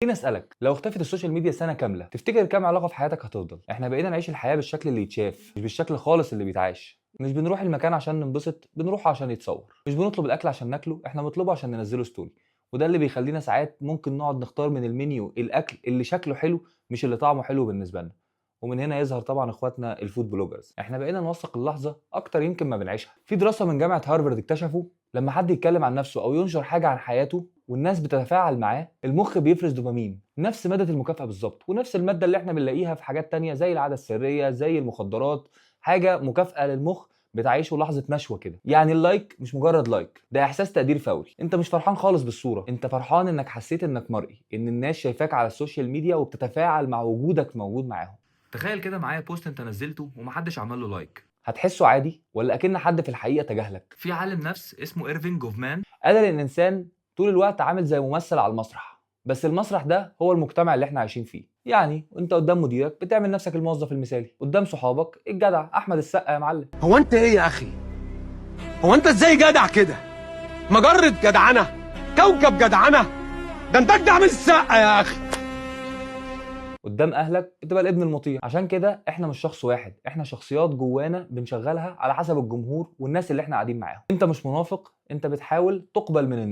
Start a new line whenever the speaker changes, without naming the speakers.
خليني اسالك، لو اختفت السوشيال ميديا سنه كامله تفتكر كام علاقه في حياتك هتفضل؟ احنا بقينا نعيش الحياه بالشكل اللي يتشاف مش بالشكل خالص اللي بيتعاش. مش بنروح المكان عشان ننبسط، بنروح عشان يتصور. مش بنطلب الاكل عشان ناكله، احنا بنطلبه عشان ننزله ستوري. وده اللي بيخلينا ساعات ممكن نقعد نختار من المنيو الاكل اللي شكله حلو مش اللي طعمه حلو بالنسبه لنا. ومن هنا يظهر طبعا اخواتنا الفود بلوجرز. احنا بقينا نوثق اللحظه اكتر يمكن ما بنعيشها. في دراسه من جامعه هارفارد اكتشفوا لما حد يتكلم عن نفسه او ينشر حاجه عن حياته والناس بتتفاعل معاه، المخ بيفرز دوبامين نفس ماده المكافاه بالظبط، ونفس الماده اللي احنا بنلاقيها في حاجات تانية زي العاده السريه زي المخدرات. حاجه مكافاه للمخ بتعيشه لحظه نشوه كده. يعني اللايك مش مجرد لايك، ده احساس تقدير فوري. انت مش فرحان خالص بالصوره، انت فرحان انك حسيت انك مرئي، ان الناس شايفاك على السوشيال ميديا وبتتفاعل مع وجودك موجود معاهم. تخيل كده معايا بوست انت نزلته ومحدش عمل له لايك، هتحسه عادي ولا اكن حد في الحقيقه تجاهلك؟ في عالم نفس اسمه ايرفين جوفمان قال ان الانسان طول الوقت عامل زي ممثل على المسرح، بس المسرح ده هو المجتمع اللي احنا عايشين فيه. يعني وانت قدام مديرك بتعمل نفسك الموظف المثالي، قدام صحابك الجدع احمد السقا يا معلم.
هو انت ايه يا اخي؟ هو انت ازاي جدع كده؟ مجرة جدعنة، كوكب جدعنة، ده انت اجدع من السقا يا اخي.
قدام اهلك بتبقى الابن المطيع. عشان كده احنا مش شخص واحد، احنا شخصيات جوانا بنشغلها على حسب الجمهور والناس اللي احنا قاعدين معاهم. انت مش منافق، انت بتحاول تقبل من الناس.